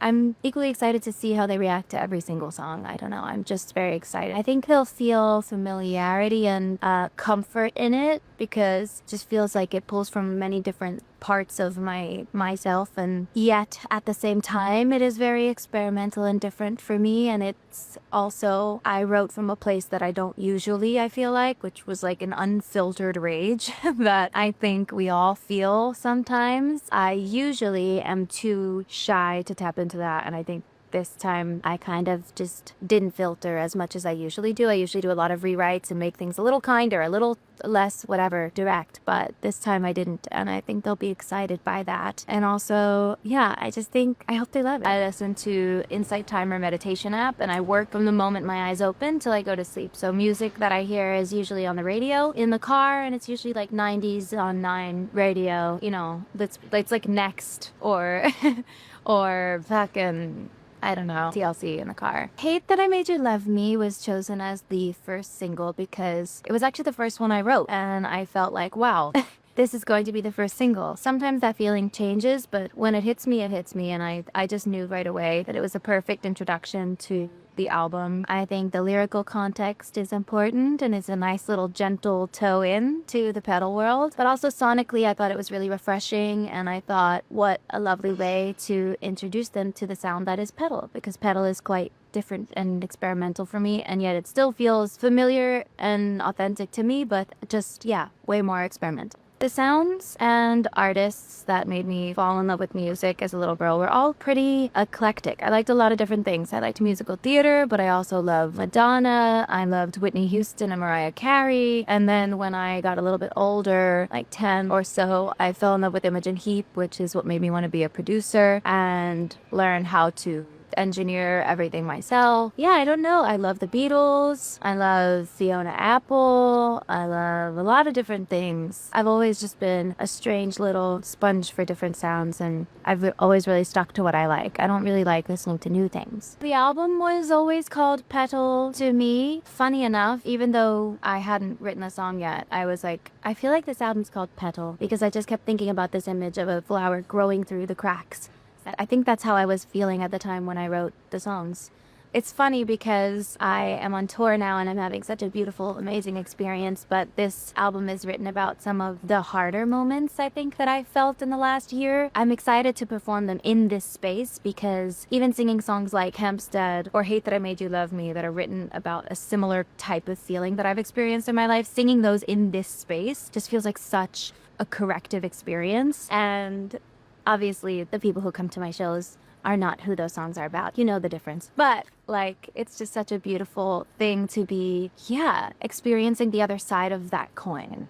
I'm equally excited to see how they react to every single song. I don't know. I'm just very excited. I think they'll feel familiarity and comfort in it because it just feels like it pulls from many different parts of myself, and yet at the same time it is very experimental and different for me. And it's also, I wrote from a place that I don't usually, I feel like, which was like an unfiltered rage that I think we all feel sometimes. I usually am too shy to tap into that, and I think this time I kind of just didn't filter as much as I usually do. I usually do a lot of rewrites and make things a little kinder, a little less whatever direct, but this time I didn't, and I think they'll be excited by that. And also, yeah, I hope they love it. I listen to Insight Timer meditation app, and I work from the moment my eyes open till I go to sleep. So music that I hear is usually on the radio in the car, and it's usually like 90s on 9 radio, you know, it's like Next or or fucking, I don't know, TLC in the car. Hate That I Made You Love Me was chosen as the first single because it was actually the first one I wrote, and I felt like, wow, this is going to be the first single. Sometimes that feeling changes, but when it hits me, and I just knew right away that it was a perfect introduction to the album. I think the lyrical context is important, and it's a nice little gentle toe in to the petal world. But also sonically, I thought it was really refreshing, and I thought what a lovely way to introduce them to the sound that is petal, because petal is quite different and experimental for me, and yet it still feels familiar and authentic to me, but just, yeah, way more experimental. The sounds and artists that made me fall in love with music as a little girl were all pretty eclectic. I liked a lot of different things. I liked musical theater, but I also loved Madonna. I loved Whitney Houston and Mariah Carey. And then when I got a little bit older, like 10 or so, I fell in love with Imogen Heap, which is what made me want to be a producer and learn how to engineer everything myself. Yeah, I don't know. I love the Beatles. I love Fiona Apple. I love a lot of different things. I've always just been a strange little sponge for different sounds, and I've always really stuck to what I like. I don't really like listening to new things. The album was always called Petal to me. Funny enough, even though I hadn't written the song yet, I was like, I feel like this album's called Petal because I just kept thinking about this image of a flower growing through the cracks. I think that's how I was feeling at the time when I wrote the songs. It's funny because I am on tour now and I'm having such a beautiful, amazing experience, but this album is written about some of the harder moments I think that I felt in the last year. I'm excited to perform them in this space because even singing songs like Hempstead or Hate That I Made You Love Me that are written about a similar type of feeling that I've experienced in my life, singing those in this space just feels like such a corrective experience. And obviously, the people who come to my shows are not who those songs are about. You know the difference. But, like, it's just such a beautiful thing to be, yeah, experiencing the other side of that coin.